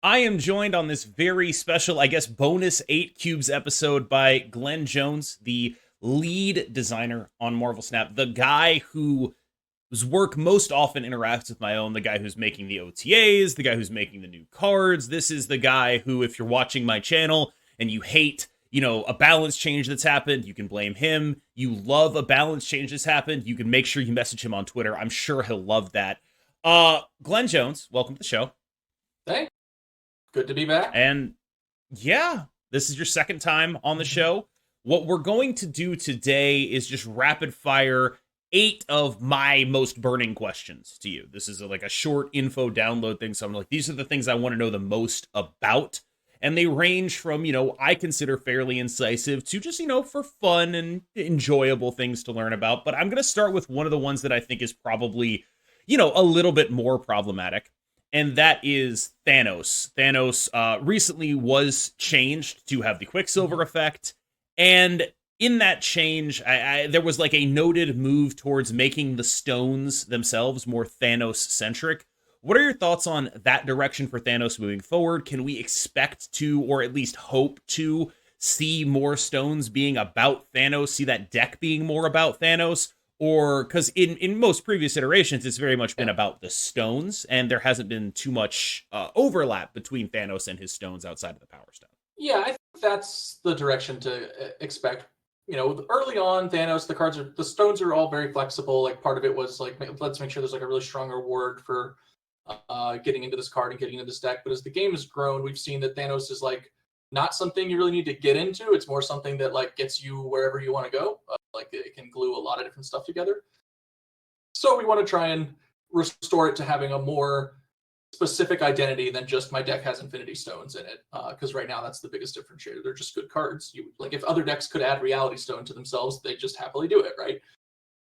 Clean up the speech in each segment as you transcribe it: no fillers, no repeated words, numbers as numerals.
I am joined on this very special, I guess, bonus 8 Cubes episode by Glenn Jones, the lead designer on Marvel Snap, the guy whose work most often interacts with my own, the guy who's making the OTAs, the guy who's making the new cards. This is the guy who, if you're watching my channel and you hate, a balance change that's happened, you can blame him. You love a balance change that's happened, you can make sure you message him on Twitter. I'm sure he'll love that. Glenn Jones, welcome to the show. Hey, good to be back. And yeah, this is your second time on the show. What we're going to do today is just rapid fire 8 of my most burning questions to you. This is like a short info download thing. So I'm like, these are the things I want to know the most about. And they range from, I consider fairly incisive to just, for fun and enjoyable things to learn about. But I'm going to start with one of the ones that I think is probably, a little bit more problematic. And that is Thanos. Thanos recently was changed to have the Quicksilver effect. And in that change, there was like a noted move towards making the stones themselves more Thanos-centric. What are your thoughts on that direction for Thanos moving forward? Can we expect to, or at least hope to, see more stones being about Thanos, see that deck being more about Thanos? Or, because in most previous iterations, it's very much been about the stones, and there hasn't been too much overlap between Thanos and his stones outside of the Power Stone. Yeah, I think that's the direction to expect. Early on, Thanos, the stones are all very flexible. Like, part of it was like, let's make sure there's like a really strong reward for getting into this card and getting into this deck. But as the game has grown, we've seen that Thanos is like not something you really need to get into. It's more something that like gets you wherever you want to go. Like, it can glue a lot of different stuff together. So we want to try and restore it to having a more specific identity than just my deck has Infinity Stones in it. Because right now that's the biggest differentiator. They're just good cards. Like, if other decks could add Reality Stone to themselves, they just happily do it, right?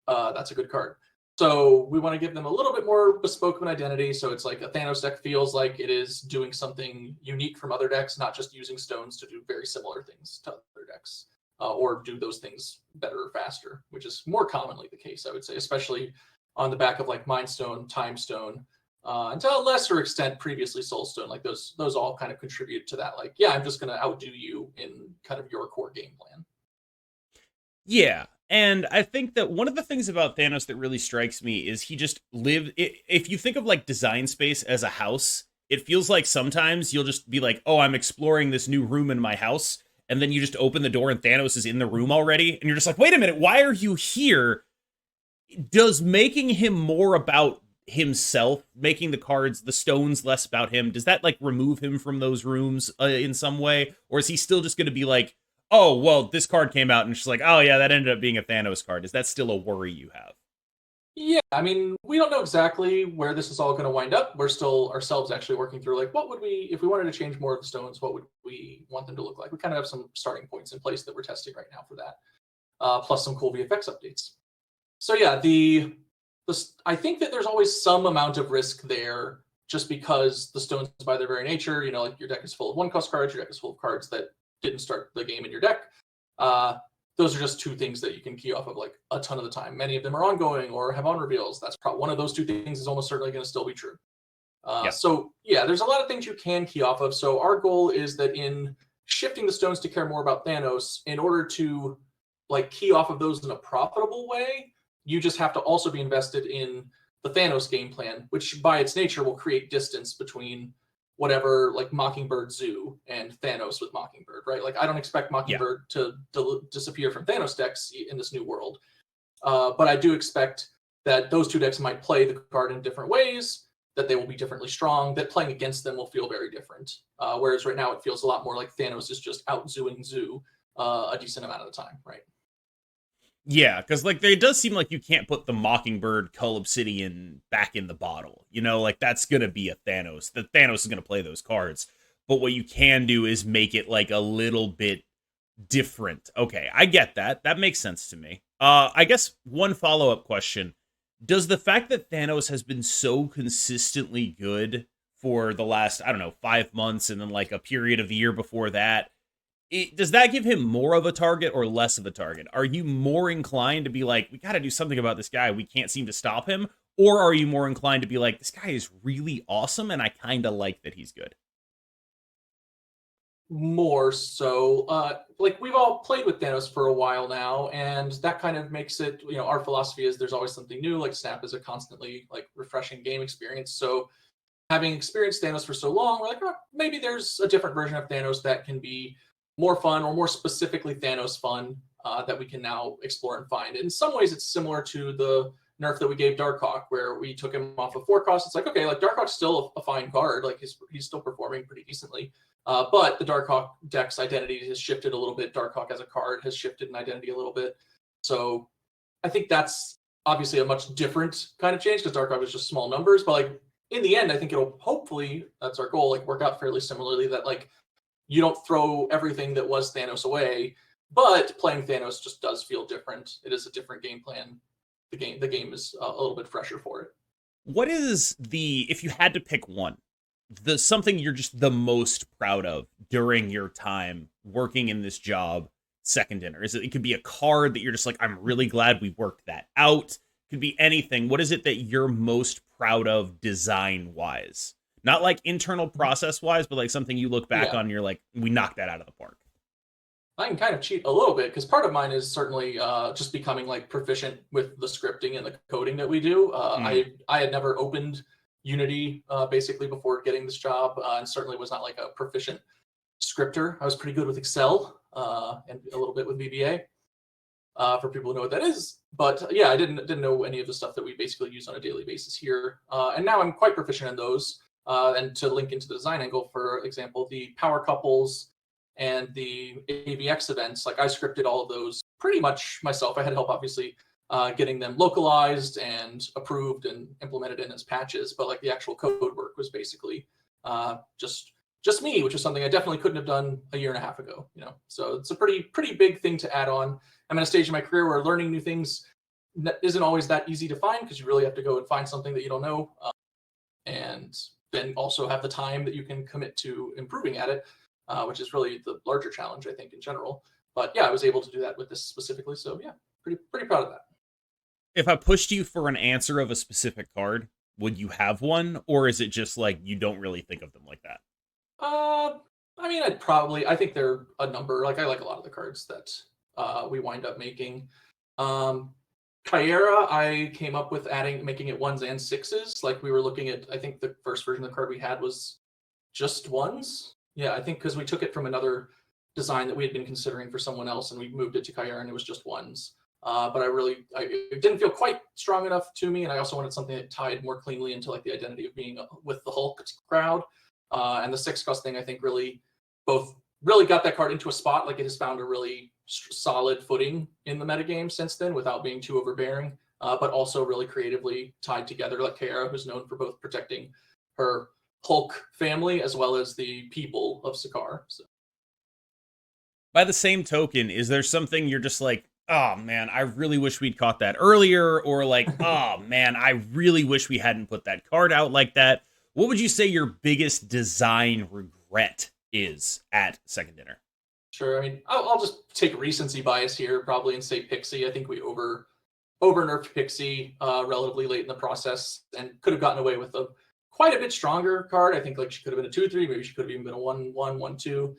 That's a good card. So we want to give them a little bit more bespoke of an identity. So it's like a Thanos deck feels like it is doing something unique from other decks, not just using stones to do very similar things to other decks. Or do those things better or faster, which is more commonly the case, I would say, especially on the back of like Mind Stone, Time Stone, and to a lesser extent, previously Soul Stone. Like those all kind of contribute to that. Like, yeah, I'm just going to outdo you in kind of your core game plan. Yeah, and I think that one of the things about Thanos that really strikes me is he just lived. If you think of like design space as a house, it feels like sometimes you'll just be like, oh, I'm exploring this new room in my house. And then you just open the door and Thanos is in the room already. And you're just like, wait a minute, why are you here? Does making him more about himself, making the cards, the stones less about him, does that like remove him from those rooms in some way? Or is he still just going to be like, oh, well, this card came out and she's like, oh yeah, that ended up being a Thanos card. Is that still a worry you have? Yeah, I mean, we don't know exactly where this is all going to wind up. We're still ourselves actually working through, like, what would we, if we wanted to change more of the stones, what would we want them to look like? We kind of have some starting points in place that we're testing right now for that, plus some cool VFX updates. So yeah, I think that there's always some amount of risk there, just because the stones, by their very nature, like your deck is full of 1-cost cards, your deck is full of cards that didn't start the game in your deck. Those are just two things that you can key off of like a ton of the time. Many of them are ongoing or have on reveals. That's probably one of those two things is almost certainly going to still be true. So yeah, there's a lot of things you can key off of. So our goal is that in shifting the stones to care more about Thanos, in order to like key off of those in a profitable way, you just have to also be invested in the Thanos game plan, which by its nature will create distance between whatever, like Mockingbird Zoo and Thanos with Mockingbird, right? Like, I don't expect Mockingbird to disappear from Thanos decks in this new world. But I do expect that those two decks might play the card in different ways, that they will be differently strong, that playing against them will feel very different. Whereas right now it feels a lot more like Thanos is just out zooing Zoo a decent amount of the time, right? Yeah, because like it does seem like you can't put the Mockingbird Cull Obsidian back in the bottle. Like that's gonna be a Thanos. The Thanos is gonna play those cards. But what you can do is make it like a little bit different. Okay, I get that. That makes sense to me. I guess one follow-up question. Does the fact that Thanos has been so consistently good for the last, I don't know, 5 months and then like a period of the year before that, does that give him more of a target or less of a target? Are you more inclined to be like, we got to do something about this guy, we can't seem to stop him? Or are you more inclined to be like, this guy is really awesome and I kind of like that he's good? more so. Like we've all played with Thanos for a while now, and that kind of makes it. Our philosophy is there's always something new. Like Snap is a constantly like refreshing game experience. So having experienced Thanos for so long, we're like, oh, maybe there's a different version of Thanos that can be more fun or more specifically Thanos fun that we can now explore and find. In some ways, it's similar to the nerf that we gave Darkhawk, where we took him off of 4 cost. It's like, okay, like Darkhawk's still a fine card, like he's still performing pretty decently. But the Darkhawk deck's identity has shifted a little bit. Darkhawk as a card has shifted in identity a little bit. So I think that's obviously a much different kind of change because Darkhawk is just small numbers. But like in the end, I think it'll hopefully, that's our goal, like work out fairly similarly, that like you don't throw everything that was Thanos away, but playing Thanos just does feel different. It is a different game plan. The game is a little bit fresher for it. What is if you had to pick one, something you're just the most proud of during your time working in this job, Second Dinner? It could be a card that you're just like, I'm really glad we worked that out. It could be anything. What is it that you're most proud of design wise? Not like internal process wise, but like something you look back on and you're like, we knocked that out of the park. I can kind of cheat a little bit because part of mine is certainly just becoming like proficient with the scripting and the coding that we do. I had never opened Unity basically before getting this job, and certainly was not like a proficient scripter. I was pretty good with Excel and a little bit with VBA for people who know what that is. But yeah, I didn't know any of the stuff that we basically use on a daily basis here, and now I'm quite proficient in those. And to link into the design angle, for example, the power couples and the AVX events, like I scripted all of those pretty much myself. I had help, obviously, getting them localized and approved and implemented in as patches. But like the actual code work was basically just me, which is something I definitely couldn't have done a year and a half ago. So it's a pretty big thing to add on. I'm at a stage in my career where learning new things isn't always that easy to find because you really have to go and find something that you don't know, and then also have the time that you can commit to improving at it. Which is really the larger challenge, I think, in general. But yeah, I was able to do that with this specifically. So yeah, pretty proud of that. If I pushed you for an answer of a specific card, would you have one? Or is it just like you don't really think of them like that? I mean, I think they're a number. Like I like a lot of the cards that we wind up making. Kyera, I came up with making it 1s and 6s. Like we were looking at, I think the first version of the card we had was just 1s. Yeah, I think because we took it from another design that we had been considering for someone else, and we moved it to Kyera, and it was just 1s. But it didn't feel quite strong enough to me, and I also wanted something that tied more cleanly into like the identity of being with the Hulk crowd. And the 6-cost thing, I think, really got that card into a spot. Like it has found a really solid footing in the metagame since then, without being too overbearing, but also really creatively tied together. Like Kyera, who's known for both protecting her Hulk family as well as the people of Sakaar. So. By the same token, is there something you're just like, oh man, I really wish we'd caught that earlier, or like, oh man, I really wish we hadn't put that card out like that? What would you say your biggest design regret is at Second Dinner? Sure. I mean, I'll just take recency bias here probably and say Pixie. I think we over nerfed Pixie relatively late in the process and could have gotten away with quite a bit stronger card. I think like she could have been a 2/3, maybe she could have even been a 1/1, 1/2,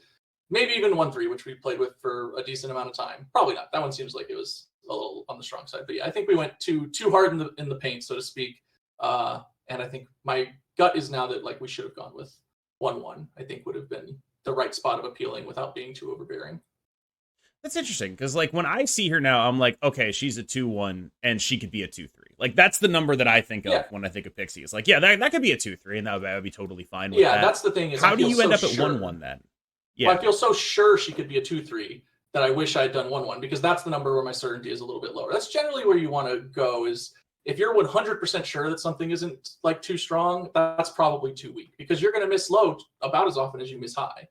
maybe even 1/3, which we played with for a decent amount of time. Probably not. That one seems like it was a little on the strong side. But yeah, I think we went too hard in the paint, so to speak. And I think my gut is now that like we should have gone with 1/1. I think would have been the right spot of appealing without being too overbearing. That's interesting because like when I see her now, I'm like, okay, she's a 2/1 and she could be a 2/3. Like that's the number that I think of when I think of Pixie. It's like, yeah, that could be a 2/3, and that would be totally fine with that. Yeah, that's the thing. How do you end up at 1/1 then? Yeah, well, I feel so sure she could be a 2/3 that I wish I had done 1/1 because that's the number where my certainty is a little bit lower. That's generally where you want to go. Is if you're 100% sure that something isn't like too strong, that's probably too weak because you're going to miss low about as often as you miss high.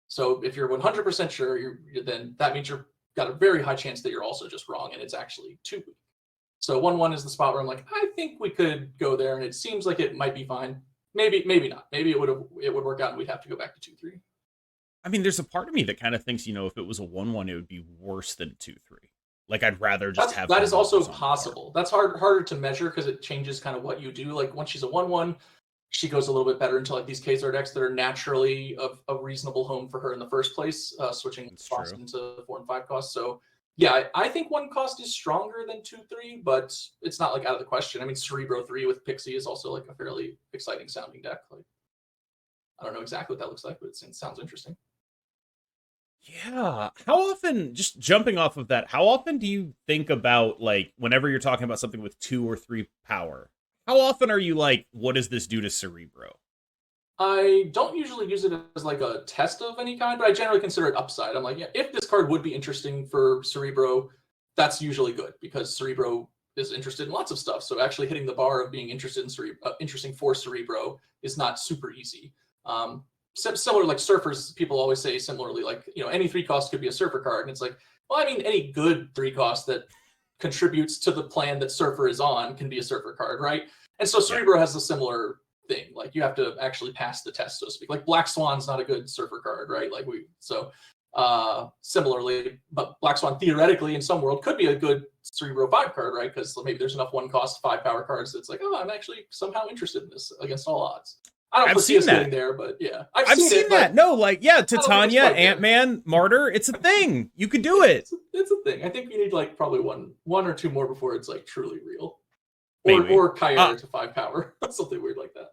So if you're 100% sure, then that means you've got a very high chance that you're also just wrong and it's actually too weak. So 1/1 is the spot where I'm like, I think we could go there, and it seems like it might be fine. Maybe not. Maybe it would work out, and we'd have to go back to 2/3. I mean, there's a part of me that kind of thinks, if it was a 1/1, it would be worse than 2/3. Like I'd rather just have that is also possible. That's harder to measure because it changes kind of what you do. Like once she's a 1/1, she goes a little bit better into like these Kazar decks that are naturally a reasonable home for her in the first place, switching cost into 4 and 5 costs. So yeah, I think 1 cost is stronger than 2/3, but it's not like out of the question. I mean, Cerebro 3 with Pixie is also like a fairly exciting sounding deck. Like, I don't know exactly what that looks like, but it sounds interesting. Yeah. How often, just jumping off of that, how often do you think about, like, whenever you're talking about something with 2 or 3 power, how often are you like, what does this do to Cerebro? I don't usually use it as like a test of any kind, but I generally consider it upside. I'm like, yeah, if this card would be interesting for Cerebro, that's usually good because Cerebro is interested in lots of stuff. So actually hitting the bar of being interested in interesting for Cerebro is not super easy. Similar like Surfers, people always say similarly, like, you know, any 3 cost could be a Surfer card, and it's like, well, I mean, any good 3 cost that contributes to the plan that Surfer is on can be a Surfer card, right? And so Cerebro has a similar thing. Like, you have to actually pass the test, so to speak. Like Black Swan's not a good Surfer card, right? Like similarly, but Black Swan theoretically in some world could be a good Cerebro 5 card, right? Because maybe there's enough 1 cost 5 power cards that's like, oh, I'm actually somehow interested in this against all odds. I don't foresee us getting there, but yeah. I've seen that. No, like, yeah, Titania, Ant-Man, Martyr, it's a thing. You could do it. It's a thing. I think you need like probably one or 2 more before it's like truly real. Or Kyra to 5 power. Something weird like that.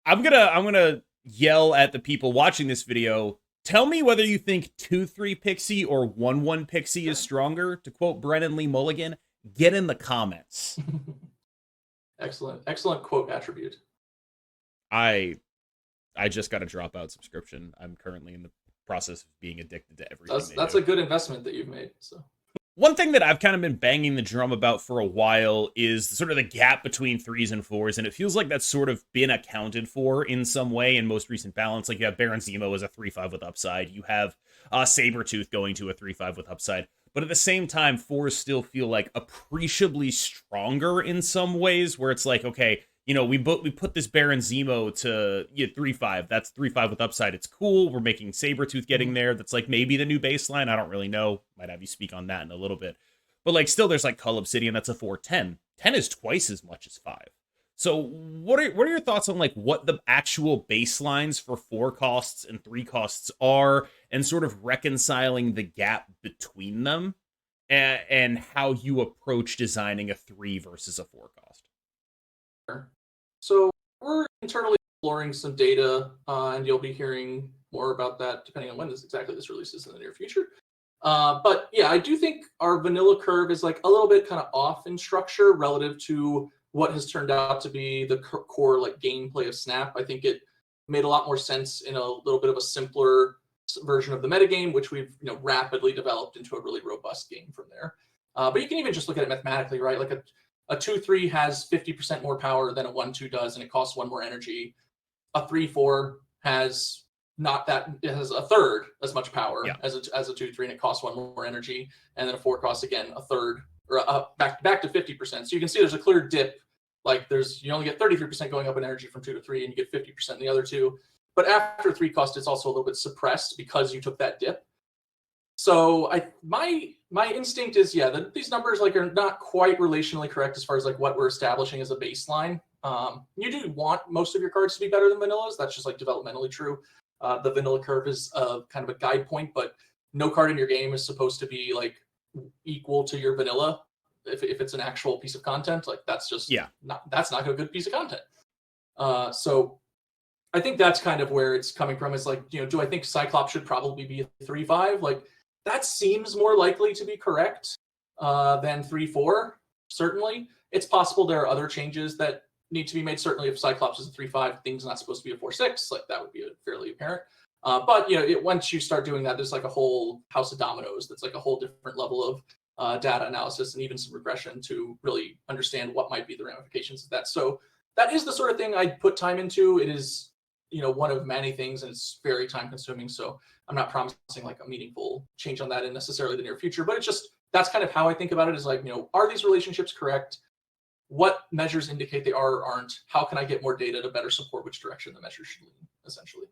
I'm gonna yell at the people watching this video. Tell me whether you think 2/3 Pixie or 1/1 Pixie is stronger. To quote Brennan Lee Mulligan, get in the comments. Excellent quote attribute. I just got a dropout subscription. I'm currently in the process of being addicted to everything. That's a good investment that you've made. So one thing that I've kind of been banging the drum about for a while is sort of the gap between 3s and 4s, and it feels like that's sort of been accounted for in some way in most recent balance. Like, you have Baron Zemo as a 3/5 with upside. You have Sabretooth going to a 3/5 with upside. But at the same time, 4s still feel like appreciably stronger in some ways, where it's like, okay, you know, we put this Baron Zemo to 3/5. That's 3/5 with upside. It's cool. We're making Sabretooth getting there. That's like maybe the new baseline. I don't really know. Might have you speak on that in a little bit. But like, still, there's like Cull Obsidian. That's a 4/10. 10 is twice as much as 5. So what are your thoughts on like what the actual baselines for 4 costs and 3 costs are, and sort of reconciling the gap between them, and how you approach designing a 3 versus a 4 cost? So we're internally exploring some data, and you'll be hearing more about that depending on when this releases in the near future. But yeah, I do think our vanilla curve is like a little bit kind of off in structure relative to what has turned out to be the core like gameplay of Snap. I think it made a lot more sense in a little bit of a simpler version of the metagame, which we've rapidly developed into a really robust game from there. But you can even just look at it mathematically, right? Like a 2/3 has 50% more power than a 1/2 does, and it costs 1 more energy. A 3/4 has not that, it has a third as much power as a 2/3, and it costs 1 more energy. And then a 4 costs again a third, or back to 50%. So you can see there's a clear dip. Like you only get 33% going up in energy from 2 to 3, and you get 50% in the other 2. But after 3 cost, it's also a little bit suppressed because you took that dip. So my instinct is, these numbers like are not quite relationally correct as far as like what we're establishing as a baseline. You do want most of your cards to be better than vanillas. That's just like developmentally true. The vanilla curve is kind of a guide point, but no card in your game is supposed to be like equal to your vanilla. If it's an actual piece of content, like that's just not a good piece of content. So I think that's kind of where it's coming from. Is like, do I think Cyclops should probably be a 3/5? Like, that seems more likely to be correct than 3/4. Certainly, it's possible there are other changes that need to be made. Certainly, if Cyclops is a 3/5, thing's not supposed to be a 4/6. Like, that would be fairly apparent. But once you start doing that, there's like a whole house of dominoes. That's like a whole different level of data analysis and even some regression to really understand what might be the ramifications of that. So that is the sort of thing I'd put time into. It is one of many things, and it's very time consuming. So I'm not promising like a meaningful change on that in necessarily the near future, but it's just, that's kind of how I think about it, is like, are these relationships correct? What measures indicate they are or aren't? How can I get more data to better support which direction the measures should lean, essentially?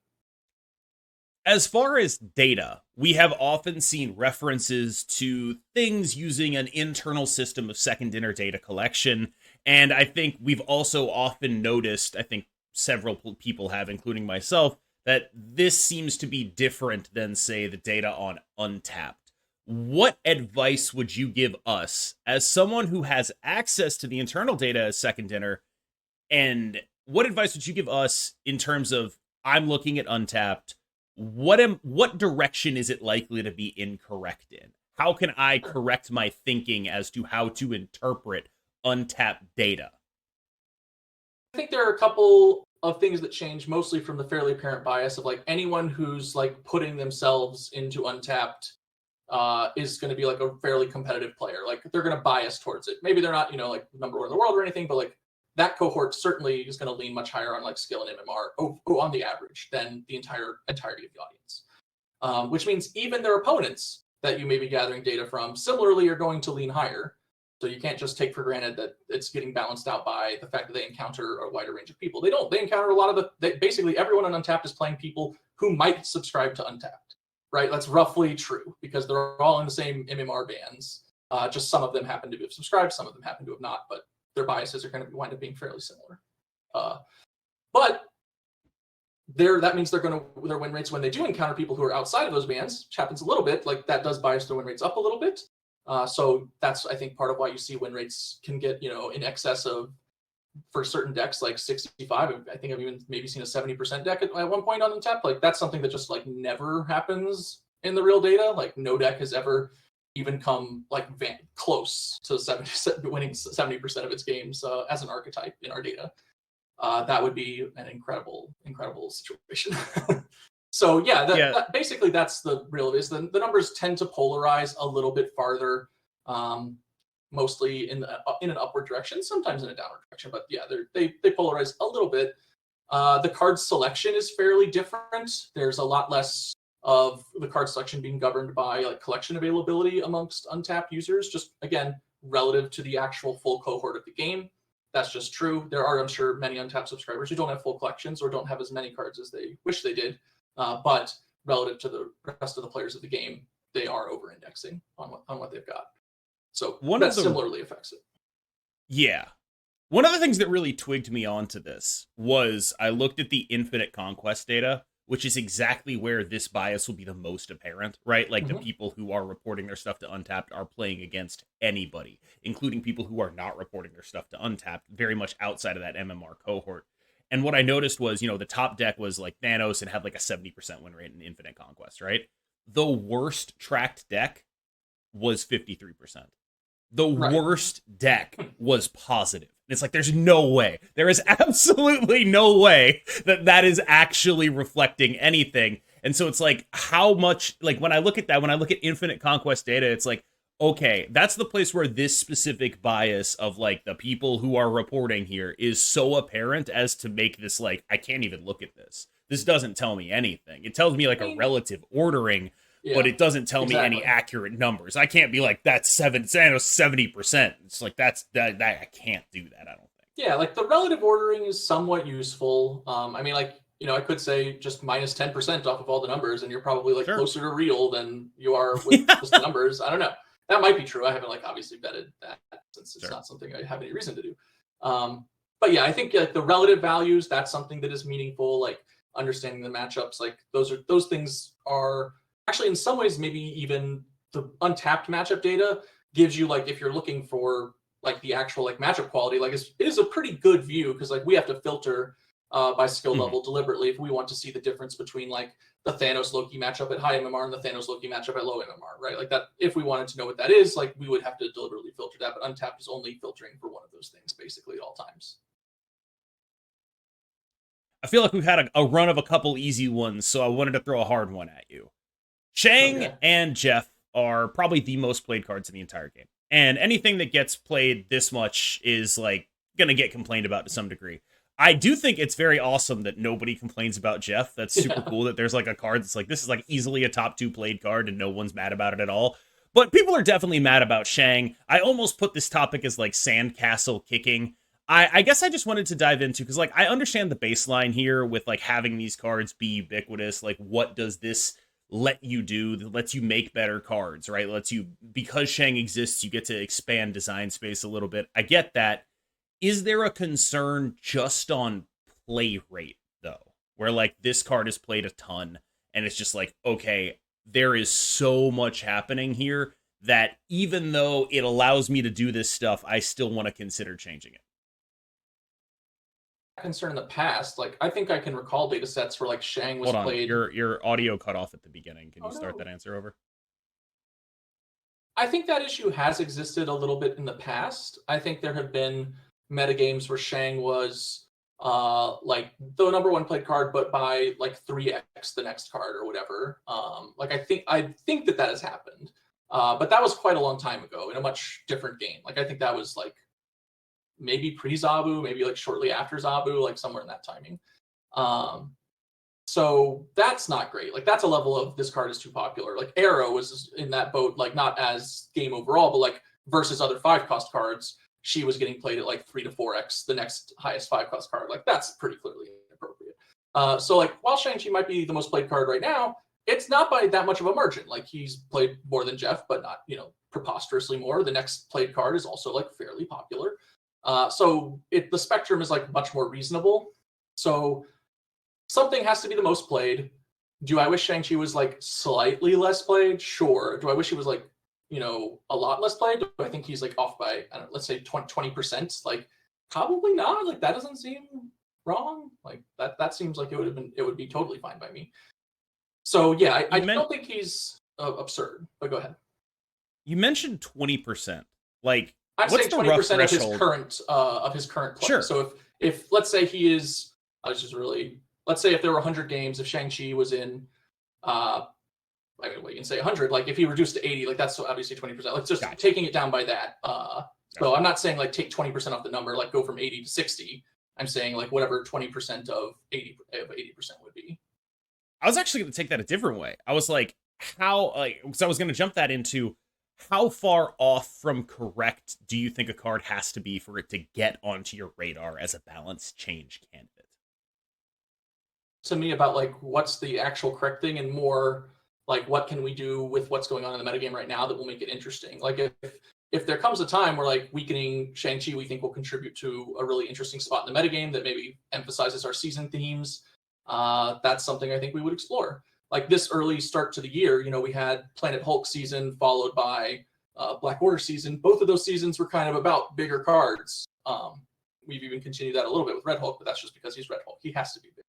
As far as data, we have often seen references to things using an internal system of second inner data collection. And I think we've also often noticed, I think several people have, including myself, that this seems to be different than, say, the data on Untapped. What advice would you give us as someone who has access to the internal data as Second Dinner? And what advice would you give us in terms of, I'm looking at Untapped, what direction is it likely to be incorrect in? How can I correct my thinking as to how to interpret Untapped data? I think there are a couple of things that change, mostly from the fairly apparent bias of like anyone who's like putting themselves into Untapped is going to be like a fairly competitive player. Like they're going to bias towards it. Maybe they're not, like number one in the world or anything, but like that cohort certainly is going to lean much higher on like skill and MMR on the average than the entirety of the audience. Which means even their opponents that you may be gathering data from similarly are going to lean higher. So you can't just take for granted that it's getting balanced out by the fact that they encounter a wider range of people. They don't. They encounter a lot of basically everyone on Untapped is playing people who might subscribe to Untapped, right? That's roughly true because they're all in the same MMR bands. Just some of them happen to have subscribed, some of them happen to have not, but their biases are going to wind up being fairly similar. But that means their win rates when they do encounter people who are outside of those bands, which happens a little bit, like that does bias their win rates up a little bit. So that's, I think, part of why you see win rates can get, in excess of, for certain decks, like 65. I think I've even maybe seen a 70% deck at one point on Untapped. Like that's something that just like never happens in the real data. Like no deck has ever even come like close to winning 70% of its games as an archetype in our data. That would be an incredible situation. So that basically that's the real is. The numbers tend to polarize a little bit farther, mostly in an upward direction, sometimes in a downward direction. But yeah, they polarize a little bit. The card selection is fairly different. There's a lot less of the card selection being governed by like collection availability amongst Untapped users. Just again, relative to the actual full cohort of the game. That's just true. There are, I'm sure, many Untapped subscribers who don't have full collections or don't have as many cards as they wish they did. But relative to the rest of the players of the game, they are over-indexing on what they've got. So that similarly affects it. Yeah. One of the things that really twigged me onto this was I looked at the Infinite Conquest data, which is exactly where this bias will be the most apparent, right? Like the people who are reporting their stuff to Untapped are playing against anybody, including people who are not reporting their stuff to Untapped, very much outside of that MMR cohort. And what I noticed was, the top deck was like Thanos and had like a 70% win rate in Infinite Conquest, right? The worst tracked deck was 53%. The worst deck was positive. And it's like, there's no way. There is absolutely no way that is actually reflecting anything. And so it's like, how much, like when I look at that, when I look at Infinite Conquest data, it's like, okay, that's the place where this specific bias of like the people who are reporting here is so apparent as to make this like, I can't even look at this. This doesn't tell me anything. It tells me like a relative ordering, but it doesn't tell me any accurate numbers. I can't be like, that's 70%. It's like, that I can't do that, I don't think. Yeah, like the relative ordering is somewhat useful. I mean, like, I could say just minus 10% off of all the numbers, and you're probably like closer to real than you are with just the numbers. I don't know. That might be true. I haven't like obviously vetted that since it's not something I have any reason to do. But yeah, I think like the relative values, that's something that is meaningful. Like understanding the matchups, like those things are actually in some ways maybe even the Untapped matchup data gives you like if you're looking for like the actual like matchup quality, like it is a pretty good view because like we have to filter by skill level deliberately if we want to see the difference between like the Thanos Loki matchup at high MMR and the Thanos Loki matchup at low MMR, right? Like that, if we wanted to know what that is, like we would have to deliberately filter that, but Untapped is only filtering for one of those things basically at all times. I feel like we've had a run of a couple easy ones, so I wanted to throw a hard one at you. Shang and Jeff are probably the most played cards in the entire game. And anything that gets played this much is like going to get complained about to some degree. I do think it's very awesome that nobody complains about Jeff. That's super cool that there's like a card that's like, this is like easily a top 2 played card and no one's mad about it at all. But people are definitely mad about Shang. I almost put this topic as like sandcastle kicking. I guess I just wanted to dive into, because like I understand the baseline here with like having these cards be ubiquitous. Like what does this let you do? That lets you make better cards, right? Lets you, because Shang exists, you get to expand design space a little bit. I get that. Is there a concern just on play rate though, where like this card is played a ton, and it's just like, okay, there is so much happening here that even though it allows me to do this stuff, I still want to consider changing it. Concern in the past, like I think I can recall data sets where like Shang was Hold on, played. your audio cut off at the beginning. Can Oh you start no. that answer over? I think that issue has existed a little bit in the past. I think there have been metagames where Shang was like the number one played card, but by like 3x the next card or whatever. Like I think that has happened. But that was quite a long time ago in a much different game. Like I think that was like maybe pre-Zabu, maybe like shortly after Zabu, like somewhere in that timing. Um, so that's not great. Like that's a level of this card is too popular. Like Arrow was in that boat, like not as game overall, but like versus other 5-cost cards, she was getting played at like 3 to 4x the next highest 5-cost card. Like that's pretty clearly inappropriate. So like while Shang-Chi might be the most played card right now, it's not by that much of a margin. Like he's played more than Jeff, but not, preposterously more. The next played card is also like fairly popular. So the spectrum is like much more reasonable. So something has to be the most played. Do I wish Shang-Chi was like slightly less played? Sure. Do I wish he was like, a lot less played? Do I think he's like off by, I don't know, let's say 20%? Like probably not. Like that doesn't seem wrong. Like that seems like it would be totally fine by me. So yeah, I don't think he's absurd, but go ahead. You mentioned 20%. Like I'm what's saying 20% of his current play. Sure. So if let's say he is, let's say if there were 100 games, if Shang-Chi was in, I mean, well, you can say 100. Like if he reduced to 80, like that's obviously 20%. Like just taking it down by that. So I'm not saying like take 20% off the number, like go from 80 to 60. I'm saying like whatever 20% of 80% would be. I was actually going to take that a different way. I was like, because I was going to jump that into how far off from correct do you think a card has to be for it to get onto your radar as a balance change candidate? To me, about like what's the actual correct thing, and more like what can we do with what's going on in the metagame right now that will make it interesting. Like if there comes a time where like weakening Shang-Chi we think will contribute to a really interesting spot in the metagame that maybe emphasizes our season themes, that's something I think we would explore. Like this early start to the year, we had Planet Hulk season followed by Black Order season. Both of those seasons were kind of about bigger cards. We've even continued that a little bit with Red Hulk, but that's just because he's Red Hulk. He has to be big.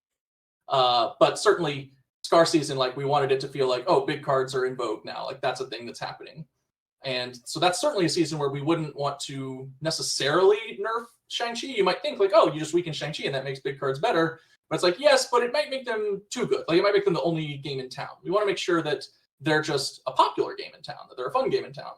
But certainly Scar season, like we wanted it to feel like, oh, big cards are in vogue now. Like that's a thing that's happening. And so that's certainly a season where we wouldn't want to necessarily nerf Shang-Chi. You might think like, oh, you just weaken Shang-Chi and that makes big cards better. But it's like, yes, but it might make them too good. Like it might make them the only game in town. We want to make sure that they're just a popular game in town, that they're a fun game in town.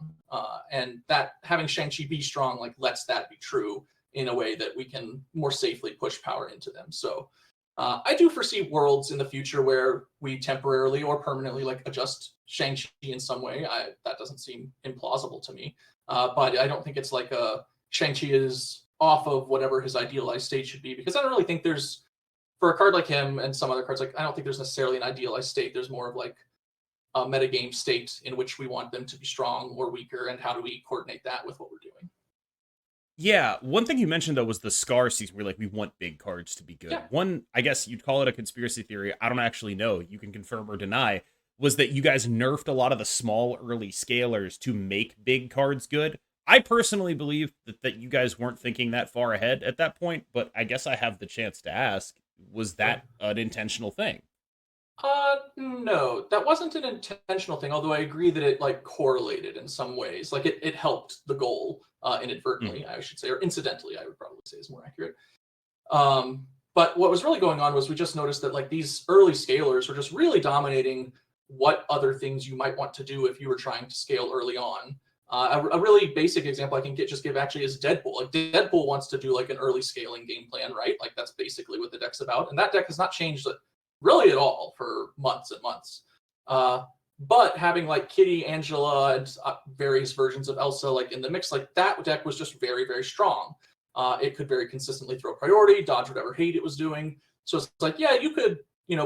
And that having Shang-Chi be strong, like lets that be true in a way that we can more safely push power into them. So I do foresee worlds in the future where we temporarily or permanently like adjust Shang-Chi in some way. That doesn't seem implausible to me. But I don't think it's like Shang-Chi is off of whatever his idealized state should be, because I don't really think there's, for a card like him and some other cards, like I don't think there's necessarily an idealized state. There's more of like a metagame state in which we want them to be strong or weaker, and how do we coordinate that with what we're doing. Yeah, one thing you mentioned though was the Scar season where like we want big cards to be good. Yeah. One, I guess you'd call it a conspiracy theory. I don't actually know. You can confirm or deny. Was that you guys nerfed a lot of the small early scalers to make big cards good? I personally believe that you guys weren't thinking that far ahead at that point, but I guess I have the chance to ask, was that an intentional thing? No, that wasn't an intentional thing, although I agree that it like correlated in some ways. Like it helped the goal inadvertently, I should say, or incidentally, I would probably say is more accurate. But what was really going on was we just noticed that like these early scalers were just really dominating what other things you might want to do if you were trying to scale early on. A really basic example I can give actually is Deadpool. Like Deadpool wants to do like an early scaling game plan, right? Like that's basically what the deck's about. And that deck has not changed really at all for months and months. But having like Kitty, Angela, and various versions of Elsa like in the mix, like that deck was just very, very strong. It could very consistently throw priority, dodge whatever hate it was doing. So it's like, yeah, you could,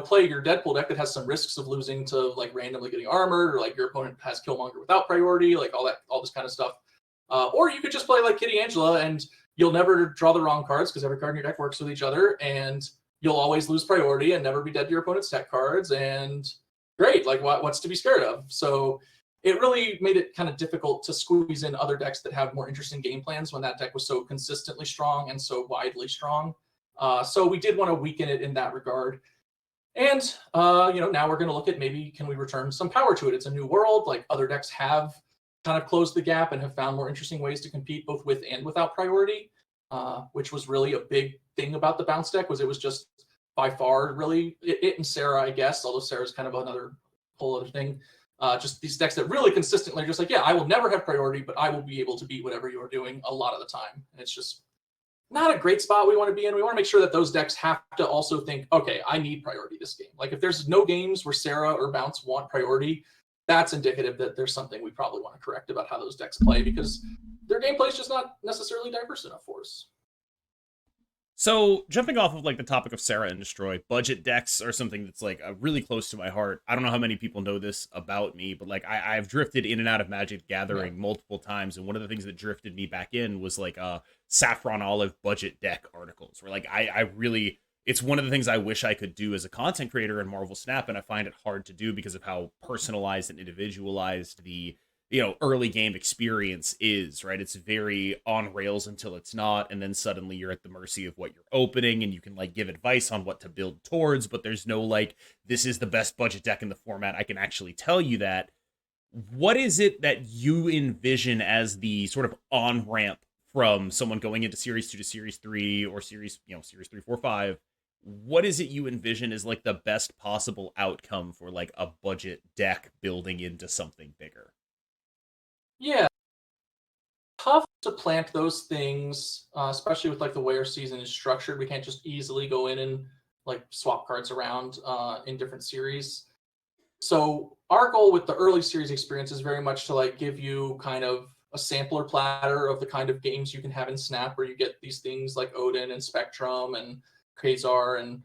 play your Deadpool deck that has some risks of losing to like randomly getting armored, or like your opponent has Killmonger without priority, like all this kind of stuff. Or you could just play like Kitty Angela and you'll never draw the wrong cards because every card in your deck works with each other, and you'll always lose priority and never be dead to your opponent's tech cards, and great, like what's to be scared of? So it really made it kind of difficult to squeeze in other decks that have more interesting game plans when that deck was so consistently strong and so widely strong. So we did want to weaken it in that regard. And now we're going to look at maybe can we return some power to it. It's a new world. Like other decks have kind of closed the gap and have found more interesting ways to compete both with and without priority, which was really a big thing about the bounce deck. Was it was just by far really it and Sarah, I guess, although Sarah's kind of another whole other thing. Just these decks that really consistently are just like, yeah, I will never have priority, but I will be able to beat whatever you are doing a lot of the time. And it's just not a great spot we want to be in. We want to make sure that those decks have to also think, okay, I need priority this game. Like if there's no games where Sarah or Bounce want priority, that's indicative that there's something we probably want to correct about how those decks play, because their gameplay is just not necessarily diverse enough for us. So, jumping off of like the topic of Sarah and Destroy, budget decks are something that's like really close to my heart. I don't know how many people know this about me, but like I've drifted in and out of Magic Gathering multiple times, and one of the things that drifted me back in was like Saffron Olive budget deck articles, where like I really, it's one of the things I wish I could do as a content creator in Marvel Snap, and I find it hard to do because of how personalized and individualized the early game experience is, right? It's very on rails until it's not, and then suddenly you're at the mercy of what you're opening, and you can like give advice on what to build towards, but there's no like, this is the best budget deck in the format. I can actually tell you that. What is it that you envision as the sort of on-ramp from someone going into Series 2 to Series 3 or Series 3, 4, 5? What is it you envision as like the best possible outcome for like a budget deck building into something bigger? Yeah, tough to plant those things, especially with like the way our season is structured. We can't just easily go in and like swap cards around in different series. So our goal with the early series experience is very much to like give you kind of a sampler platter of the kind of games you can have in Snap, where you get these things like Odin and Spectrum and Khazar, and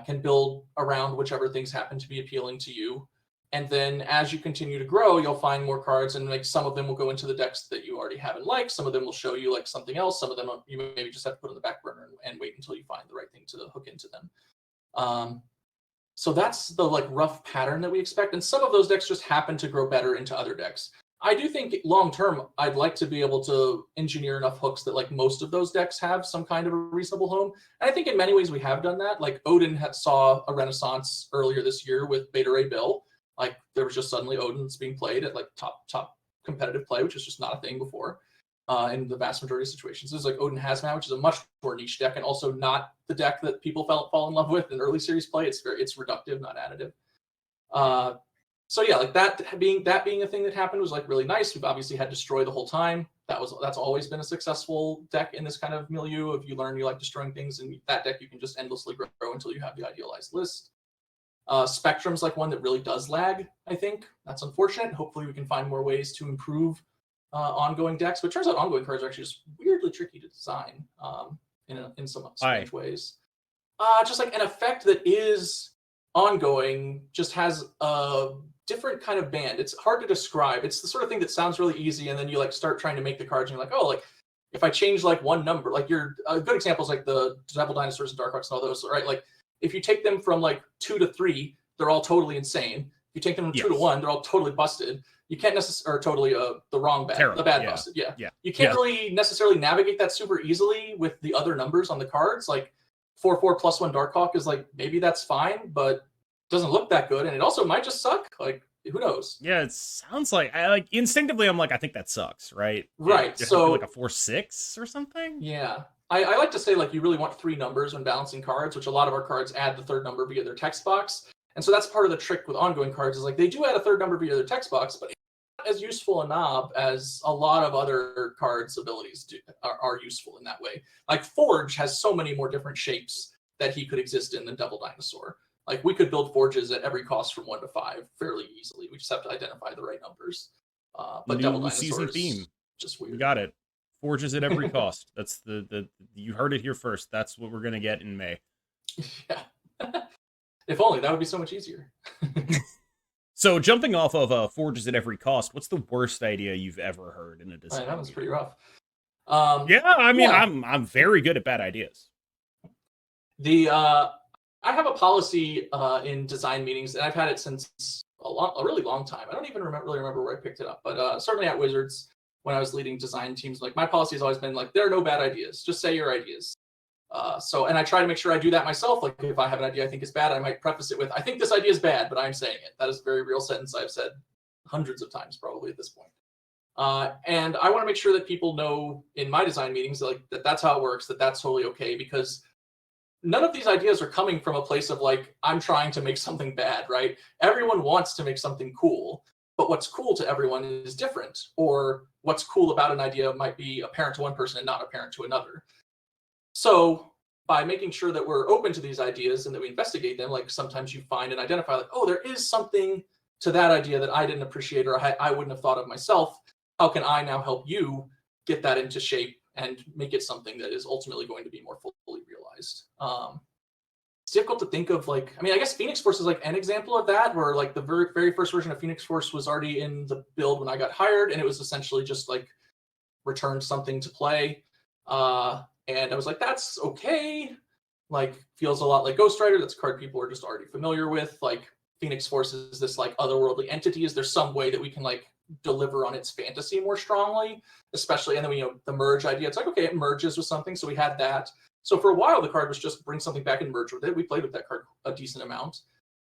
can build around whichever things happen to be appealing to you. And then as you continue to grow, you'll find more cards, and like some of them will go into the decks that you already have and like. Some of them will show you like something else. Some of them you maybe just have to put on the back burner and wait until you find the right thing to hook into them. So that's the like rough pattern that we expect. And some of those decks just happen to grow better into other decks. I do think long term, I'd like to be able to engineer enough hooks that like most of those decks have some kind of a reasonable home. And I think in many ways we have done that. Like Odin saw a renaissance earlier this year with Beta Ray Bill. Like there was just suddenly Odin's being played at like top competitive play, which is just not a thing before in the vast majority of situations. There's like Odin Hazmat, which is a much more niche deck, and also not the deck that people fall in love with in early series play. It's reductive, not additive. So yeah, like that being a thing that happened was like really nice. We've obviously had Destroy the whole time. That's always been a successful deck in this kind of milieu. If you learn you like destroying things, and that deck you can just endlessly grow until you have the idealized list. Spectrum's like one that really does lag, I think. That's unfortunate. Hopefully we can find more ways to improve ongoing decks, but it turns out ongoing cards are actually just weirdly tricky to design in some strange ways. Just like an effect that is ongoing just has a different kind of band. It's hard to describe. It's the sort of thing that sounds really easy, and then you like start trying to make the cards, and you're like, oh, like if I change like one number, like a good example is like the Devil Dinosaurs and Dark Arts and all those, right? Like if you take them from like 2 to 3, they're all totally insane. If you take them from 2 to 1, they're all totally busted. You can't necessarily, or totally the wrong bad, the bad busted. Yeah. You can't really necessarily navigate that super easily with the other numbers on the cards. Like 4/4 plus 1 Darkhawk is like, maybe that's fine, but doesn't look that good, and it also might just suck. Like, who knows? Yeah, it sounds like instinctively I'm like, I think that sucks, right? Right. So like a 4/6 or something. Yeah. I like to say like you really want 3 numbers when balancing cards, which a lot of our cards add the 3rd number via their text box. And so that's part of the trick with ongoing cards is like they do add a 3rd number via their text box, but it's not as useful a knob as a lot of other cards' abilities are useful in that way. Like Forge has so many more different shapes that he could exist in than Devil Dinosaur. Like we could build Forges at every cost from 1 to 5 fairly easily. We just have to identify the right numbers. But Devil Dinosaur season theme. Just weird. We got it. Forges at every cost. That's the you heard it here first. That's what we're gonna get in May. Yeah. If only, that would be so much easier. So jumping off of Forges at every cost, what's the worst idea you've ever heard in a design? That was pretty rough. Yeah, I mean, I'm very good at bad ideas. The I have a policy in design meetings, and I've had it since a really long time. I don't even really remember where I picked it up, but certainly at Wizards when I was leading design teams, like my policy has always been like, there are no bad ideas. Just say your ideas. And I try to make sure I do that myself. Like if I have an idea I think is bad, I might preface it with, I think this idea is bad, but I'm saying it. That is a very real sentence I've said hundreds of times probably at this point. And I want to make sure that people know in my design meetings like that that's how it works, that that's totally okay, because none of these ideas are coming from a place of like, I'm trying to make something bad, right? Everyone wants to make something cool, but what's cool to everyone is different, or what's cool about an idea might be apparent to one person and not apparent to another. So by making sure that we're open to these ideas and that we investigate them, like sometimes you find and identify like, oh, there is something to that idea that I didn't appreciate or I wouldn't have thought of myself. How can I now help you get that into shape and make it something that is ultimately going to be more fully realized? It's difficult to think of like, I mean, I guess Phoenix Force is like an example of that, where like the very first version of Phoenix Force was already in the build when I got hired, and it was essentially just like returned something to play. And I was like, that's okay. Like, feels a lot like Ghost Rider. That's a card people are just already familiar with. Like, Phoenix Force is this like otherworldly entity. Is there some way that we can like deliver on its fantasy more strongly? Especially, and then we, the merge idea. It's like, okay, it merges with something. So we had that. So for a while, the card was just bring something back and merge with it. We played with that card a decent amount.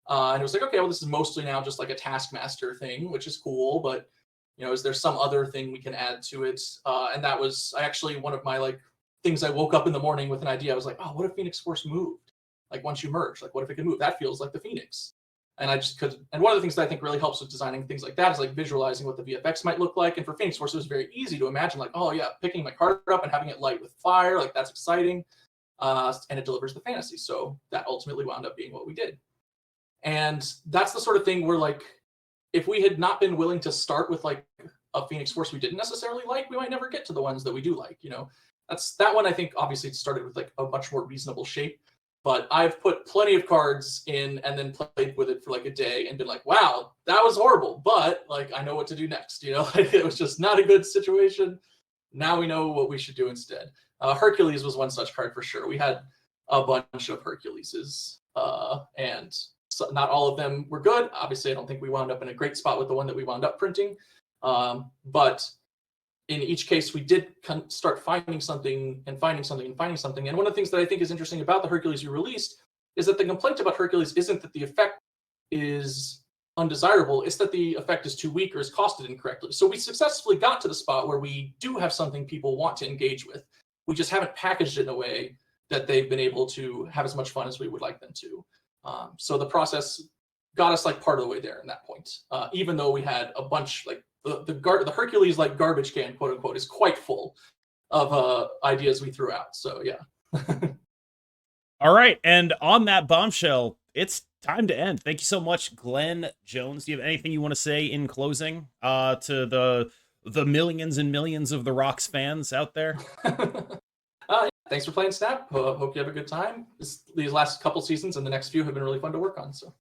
And it was like, okay, well, this is mostly now just like a Taskmaster thing, which is cool. But, is there some other thing we can add to it? And that was actually one of my like things. I woke up in the morning with an idea. I was like, oh, what if Phoenix Force moved? Like once you merge, like what if it could move? That feels like the Phoenix. And I just could. And one of the things that I think really helps with designing things like that is like visualizing what the VFX might look like. And for Phoenix Force, it was very easy to imagine like, oh yeah, picking my card up and having it light with fire, like that's exciting. And it delivers the fantasy. So that ultimately wound up being what we did. And that's the sort of thing where like, if we had not been willing to start with like a Phoenix Force we didn't necessarily like, we might never get to the ones that we do like. That's that one. I think obviously it started with like a much more reasonable shape, but I've put plenty of cards in and then played with it for like a day and been like, wow, that was horrible, but like I know what to do next. Like, it was just not a good situation. Now we know what we should do instead. Hercules was one such card for sure. We had a bunch of Herculeses, and so not all of them were good. Obviously, I don't think we wound up in a great spot with the one that we wound up printing. But in each case, we did start finding something and finding something and finding something. And one of the things that I think is interesting about the Hercules you released is that the complaint about Hercules isn't that the effect is undesirable, it's that the effect is too weak or is costed incorrectly. So we successfully got to the spot where we do have something people want to engage with. We just haven't packaged it in a way that they've been able to have as much fun as we would like them to. So the process got us like part of the way there in that point, even though we had a bunch like the Hercules like garbage can, quote unquote, is quite full of ideas we threw out. So yeah. All right, and on that bombshell, it's time to end. Thank you so much, Glenn Jones. Do you have anything you want to say in closing to the millions and millions of the Rocks fans out there? Thanks for playing Snap. Hope you have a good time. These last couple seasons and the next few have been really fun to work on. So